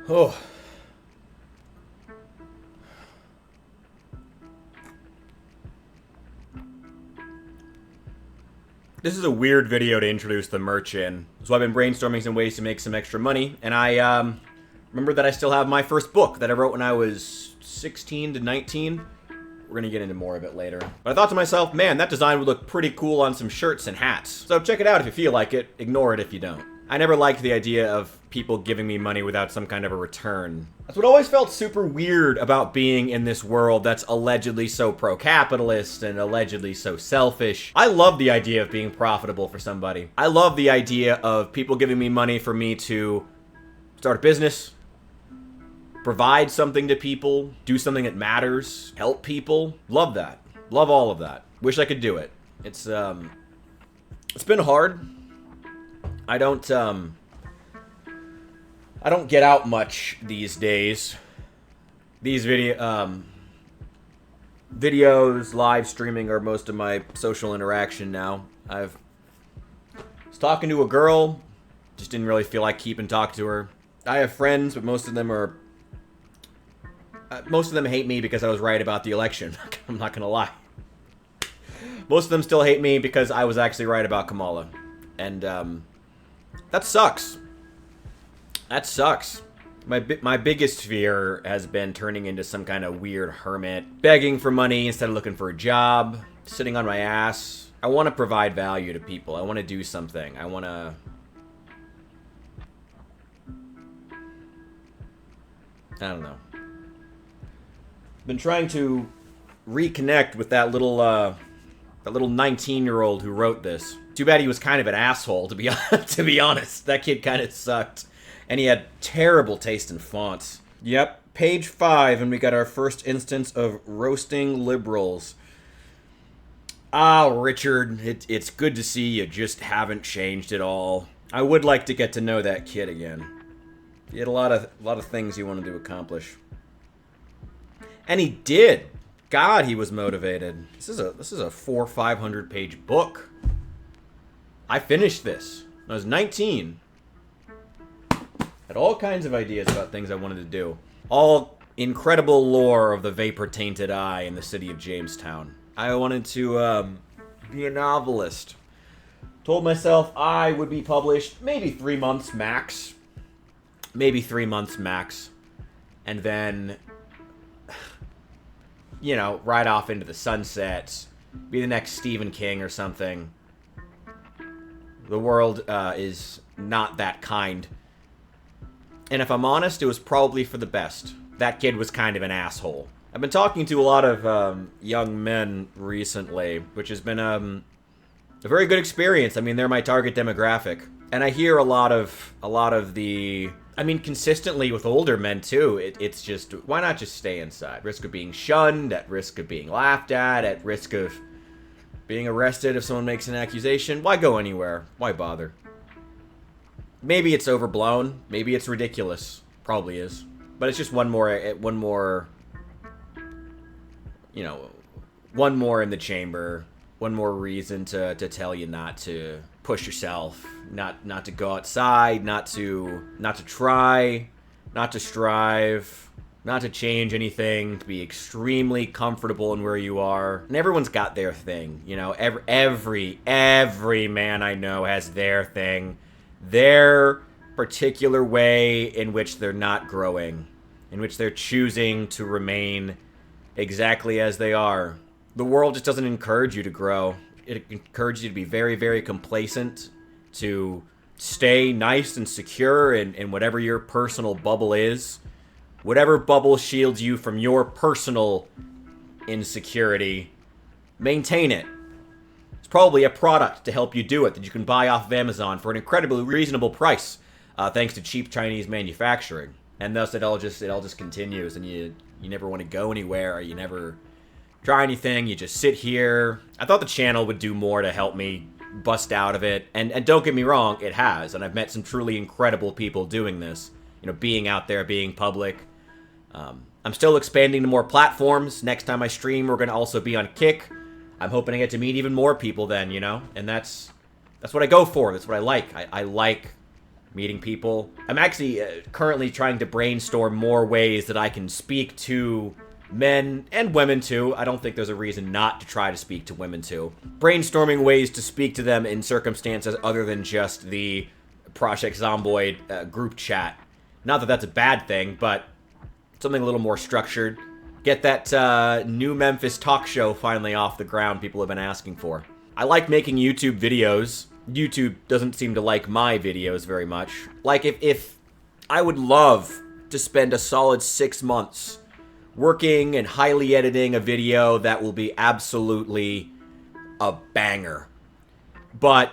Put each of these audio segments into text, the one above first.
Oh. This is a weird video to introduce the merch in. So I've been brainstorming some ways to make some extra money, and I remember that I still have my first book that I wrote when I was 16 to 19. We're gonna get into more of it later. But I thought to myself, man, that design would look pretty cool on some shirts and hats. So check it out if you feel like it, ignore it if you don't. I never liked the idea of people giving me money without some kind of a return. That's what always felt super weird about being in this world that's allegedly so pro-capitalist and allegedly so selfish. I love the idea of being profitable for somebody. I love the idea of people giving me money for me to start a business, provide something to people, do something that matters, help people. Love that. Love all of that. Wish I could do it. It's been hard. I don't get out much these days. These videos, live streaming are most of my social interaction now. I was talking to a girl, just didn't really feel like keeping talk to her. I have friends, but most of them hate me because I was right about the election. I'm not gonna lie. Most of them still hate me because I was actually right about Kamala. And, that sucks. That sucks. My biggest fear has been turning into some kind of weird hermit, begging for money instead of looking for a job, sitting on my ass. I want to provide value to people. I want to do something. I want to... I don't know. Been trying to reconnect with that little 19-year-old who wrote this. Too bad he was kind of an asshole, to be honest. That kid kind of sucked. And he had terrible taste in fonts. Yep, page 5, and we got our first instance of roasting liberals. Ah, Richard, it's good to see you just haven't changed at all. I would like to get to know that kid again. He had a lot of things he wanted to accomplish. And he did. God, he was motivated. This is a 400-500 page book. I finished this when I was 19. Had all kinds of ideas about things I wanted to do. All incredible lore of the vapor-tainted eye in the city of Jamestown. I wanted to be a novelist. Told myself I would be published maybe 3 months max. Maybe 3 months max. And then, you know, ride off into the sunset. Be the next Stephen King or something. The world is not that kind. And if I'm honest, it was probably for the best. That kid was kind of an asshole. I've been talking to a lot of young men recently, which has been a very good experience. I mean, they're my target demographic. And I hear a lot of the... I mean, consistently with older men, too. It's just, why not just stay inside? Risk of being shunned, at risk of being laughed at risk of being arrested if someone makes an accusation. Why go anywhere? Why bother? Maybe it's overblown. Maybe it's ridiculous. Probably is. But it's just one more, you know, one more in the chamber. One more reason to tell you not to push yourself, not to go outside, not to try, not to strive, not to change anything, to be extremely comfortable in where you are. And everyone's got their thing, you know. Every man I know has their thing, their particular way in which they're not growing, in which they're choosing to remain exactly as they are. The world just doesn't encourage you to grow. It encourages you to be very, very complacent, to stay nice and secure in whatever your personal bubble is. Whatever bubble shields you from your personal insecurity, maintain it. It's probably a product to help you do it that you can buy off of Amazon for an incredibly reasonable price, thanks to cheap Chinese manufacturing. And thus it all just continues, and you never want to go anywhere, or you never try anything, you just sit here. I thought the channel would do more to help me bust out of it, and don't get me wrong, it has, and I've met some truly incredible people doing this, you know, being out there, being public. I'm still expanding to more platforms. Next time I stream, we're going to also be on Kick. I'm hoping to get to meet even more people then, you know, and that's what I go for. That's what I like. I like meeting people. I'm actually currently trying to brainstorm more ways that I can speak to men and women too. I don't think there's a reason not to try to speak to women too. Brainstorming ways to speak to them in circumstances other than just the Project Zomboid group chat. Not that that's a bad thing, but something a little more structured. Get that new Memphis talk show finally off the ground people have been asking for. I like making YouTube videos. YouTube doesn't seem to like my videos very much. Like, if I would love to spend a solid 6 months working and highly editing a video that will be absolutely a banger. But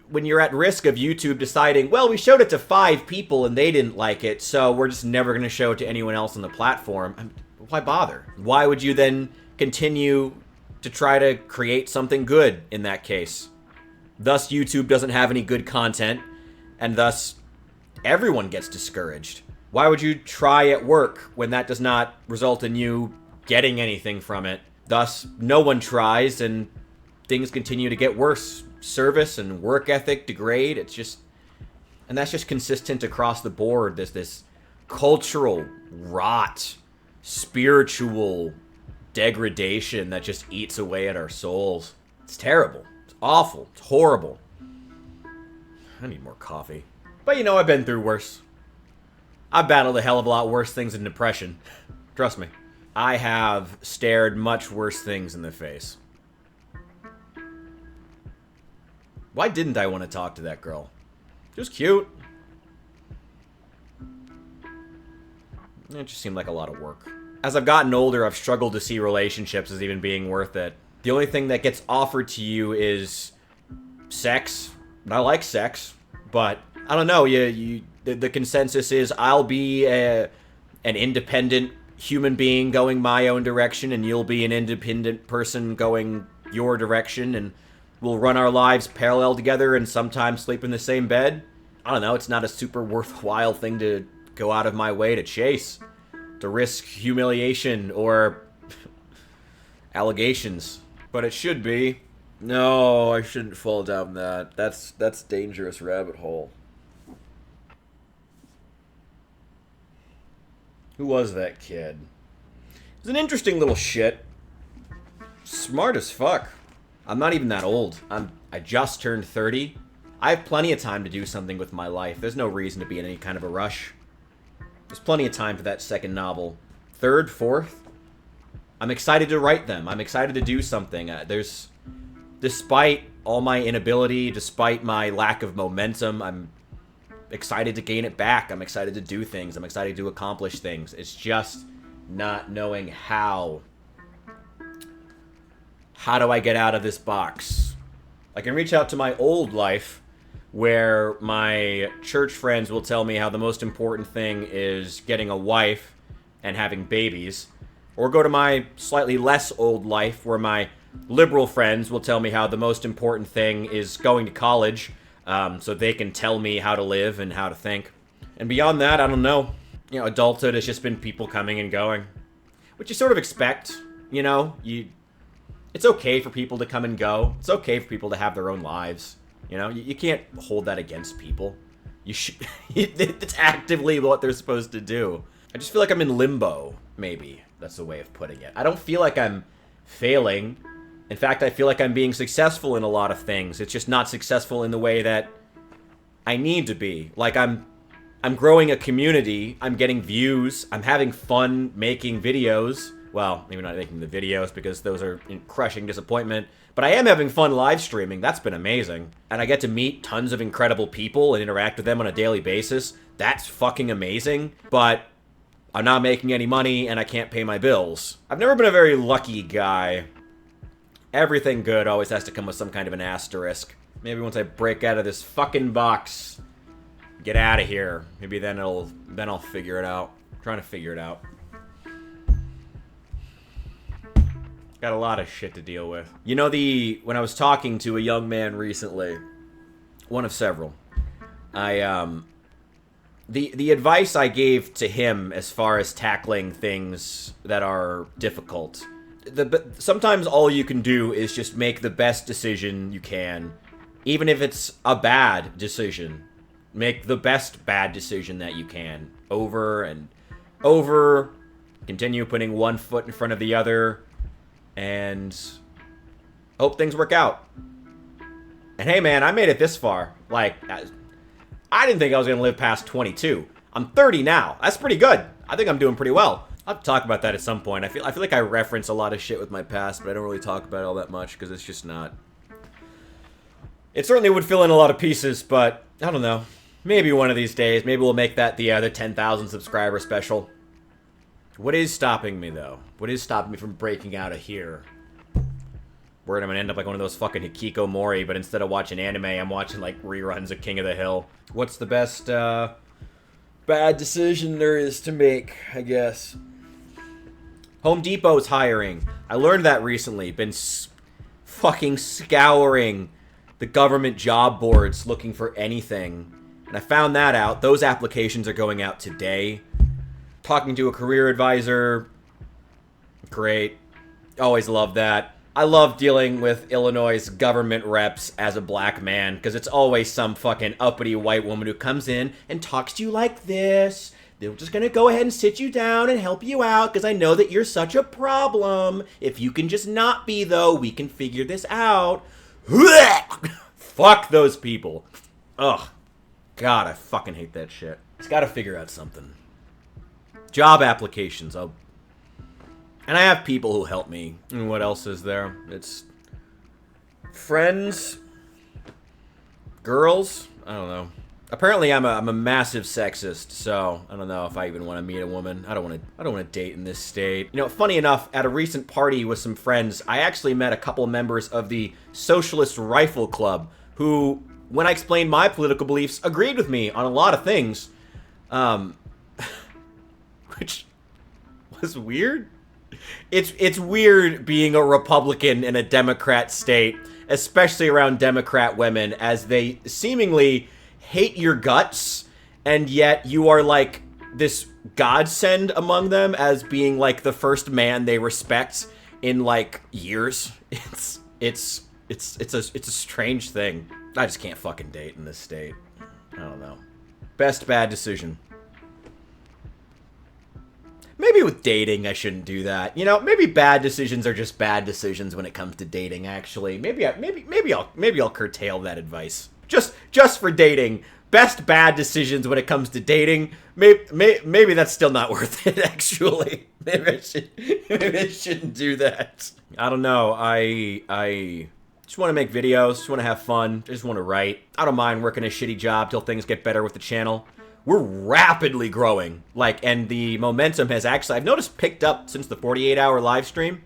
when you're at risk of YouTube deciding, well, we showed it to 5 people and they didn't like it, so we're just never going to show it to anyone else on the platform, why bother? Why would you then continue to try to create something good in that case? Thus, YouTube doesn't have any good content, and thus, everyone gets discouraged. Why would you try at work when that does not result in you getting anything from it? Thus, no one tries, and things continue to get worse. Service and work ethic degrade. It's just... And that's just consistent across the board. There's this cultural rot, spiritual degradation that just eats away at our souls. It's terrible. It's awful. It's horrible. I need more coffee. But you know, I've been through worse. I've battled a hell of a lot worse things than depression. Trust me. I have stared much worse things in the face. Why didn't I want to talk to that girl? She was cute. It just seemed like a lot of work. As I've gotten older, I've struggled to see relationships as even being worth it. The only thing that gets offered to you is sex. And I like sex, but I don't know. The consensus is I'll be an independent human being going my own direction, and you'll be an independent person going your direction, and we'll run our lives parallel together and sometimes sleep in the same bed. I don't know. It's not a super worthwhile thing to go out of my way to chase, to risk humiliation or allegations. But it should be. No, I shouldn't fall down that. That's dangerous rabbit hole. Who was that kid? He's an interesting little shit. Smart as fuck. I'm not even that old. I just turned 30. I have plenty of time to do something with my life. There's no reason to be in any kind of a rush. There's plenty of time for that second novel. Third, fourth. I'm excited to write them. I'm excited to do something. Despite all my inability, despite my lack of momentum, I'm excited to gain it back. I'm excited to do things. I'm excited to accomplish things. It's just not knowing how. How do I get out of this box? I can reach out to my old life, where my church friends will tell me how the most important thing is getting a wife and having babies. Or go to my slightly less old life, where my liberal friends will tell me how the most important thing is going to college, so they can tell me how to live and how to think. And beyond that, I don't know. You know, adulthood has just been people coming and going. Which you sort of expect, you know? It's okay for people to come and go. It's okay for people to have their own lives. You know, you can't hold that against people. You should. It's actively what they're supposed to do. I just feel like I'm in limbo, maybe. That's the way of putting it. I don't feel like I'm failing. In fact, I feel like I'm being successful in a lot of things. It's just not successful in the way that I need to be. Like, I'm growing a community. I'm getting views. I'm having fun making videos. Well, maybe not making the videos because those are crushing disappointment. But I am having fun live streaming. That's been amazing. And I get to meet tons of incredible people and interact with them on a daily basis. That's fucking amazing. But I'm not making any money and I can't pay my bills. I've never been a very lucky guy. Everything good always has to come with some kind of an asterisk. Maybe once I break out of this fucking box, get out of here. Maybe then I'll figure it out. I'm trying to figure it out. Got a lot of shit to deal with. You know, when I was talking to a young man recently, one of several, the advice I gave to him as far as tackling things that are difficult, sometimes all you can do is just make the best decision you can, even if it's a bad decision. Make the best bad decision that you can. Over and over. Continue putting one foot in front of the other. And hope things work out. And hey, man, I made it this far. Like, I didn't think I was going to live past 22. I'm 30 now. That's pretty good. I think I'm doing pretty well. I'll have to talk about that at some point. I feel like I reference a lot of shit with my past, but I don't really talk about it all that much because it's just not... It certainly would fill in a lot of pieces, but I don't know. Maybe one of these days. Maybe we'll make that the 10,000 subscriber special. What is stopping me, though? What is stopping me from breaking out of here? Where I'm gonna end up like one of those fucking Hikikomori, but instead of watching anime, I'm watching like reruns of King of the Hill. What's the best bad decision there is to make, I guess? Home Depot's hiring. I learned that recently. Been fucking scouring the government job boards looking for anything. And I found that out. Those applications are going out today. Talking to a career advisor. Great. Always love that. I love dealing with Illinois' government reps as a black man, because it's always some fucking uppity white woman who comes in and talks to you like this. They're just gonna go ahead and sit you down and help you out, because I know that you're such a problem. If you can just not be, though, we can figure this out. Fuck those people. Ugh. God, I fucking hate that shit. It's gotta figure out something. Job applications, and I have people who help me. And what else is there? It's friends, girls. I don't know. Apparently, I'm a massive sexist, so I don't know if I even want to meet a woman. I don't want to date in this state. You know, funny enough, at a recent party with some friends, I actually met a couple members of the Socialist Rifle Club, who, when I explained my political beliefs, agreed with me on a lot of things, which was weird. It's weird being a Republican in a Democrat state, especially around Democrat women, as they seemingly hate your guts, and yet you are like this godsend among them as being like the first man they respect in like years. It's a strange thing. I just can't fucking date in this state. I don't know. Best bad decision. Maybe with dating, I shouldn't do that. You know, maybe bad decisions are just bad decisions when it comes to dating. Actually, maybe I'll curtail that advice. Just for dating, best bad decisions when it comes to dating. Maybe that's still not worth it. Actually, maybe I shouldn't do that. I don't know. I just want to make videos. Just want to have fun. Just want to write. I don't mind working a shitty job till things get better with the channel. We're rapidly growing, and the momentum has actually, I've noticed, picked up since the 48-hour live stream.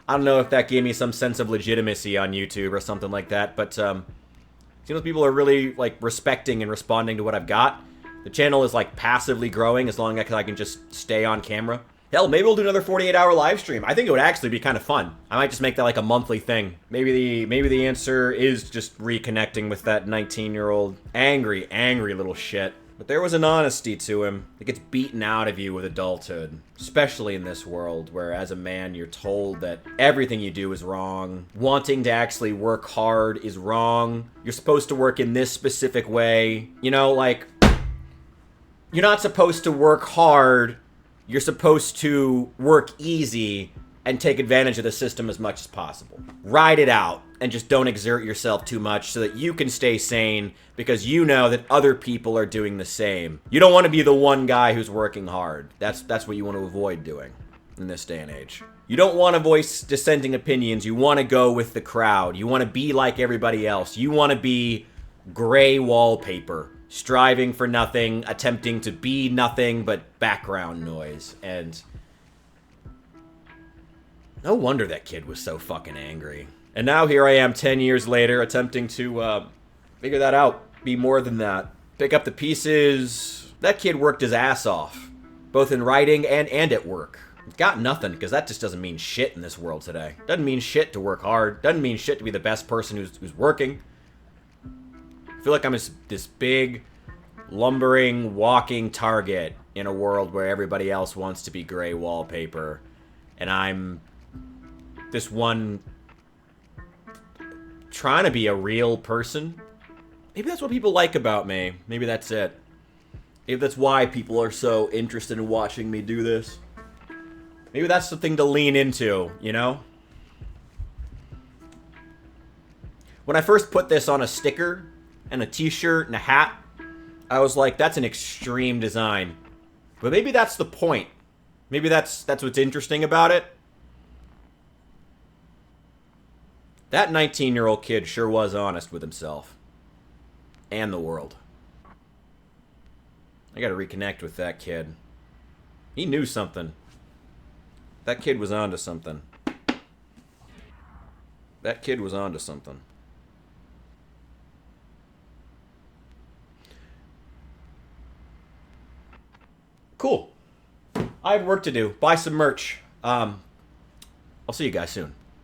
I don't know if that gave me some sense of legitimacy on YouTube or something like that, but seems people are really like respecting and responding to what I've got. The channel is like passively growing as long as I can just stay on camera. Hell, maybe we'll do another 48-hour live stream. I think it would actually be kind of fun. I might just make that like a monthly thing. Maybe the answer is just reconnecting with that 19-year-old angry little shit. But there was an honesty to him that gets beaten out of you with adulthood. Especially in this world where, as a man, you're told that everything you do is wrong. Wanting to actually work hard is wrong. You're supposed to work in this specific way. You know, like, you're not supposed to work hard. You're supposed to work easy and take advantage of the system as much as possible. Ride it out and just don't exert yourself too much so that you can stay sane, because you know that other people are doing the same. You don't want to be the one guy who's working hard. That's what you want to avoid doing in this day and age. You don't want to voice dissenting opinions. You want to go with the crowd. You want to be like everybody else. You want to be gray wallpaper, striving for nothing, attempting to be nothing but background noise. And no wonder that kid was so fucking angry. And now here I am 10 years later attempting to figure that out. Be more than that. Pick up the pieces. That kid worked his ass off, both in writing and at work. Got nothing, because that just doesn't mean shit in this world today. Doesn't mean shit to work hard. Doesn't mean shit to be the best person who's working. I feel like I'm this big, lumbering, walking target in a world where everybody else wants to be gray wallpaper. And I'm this one trying to be a real person Maybe that's what people like about me. Maybe that's it. Maybe that's why people are so interested in watching me do this. Maybe that's the thing to lean into, you know? When I first put this on a sticker and a t-shirt and a hat, I was like, that's an extreme design. But maybe that's the point. Maybe that's what's interesting about it. That 19-year-old kid sure was honest with himself. And the world. I gotta reconnect with that kid. He knew something. That kid was onto something. That kid was onto something. Cool. I have work to do. Buy some merch. I'll see you guys soon.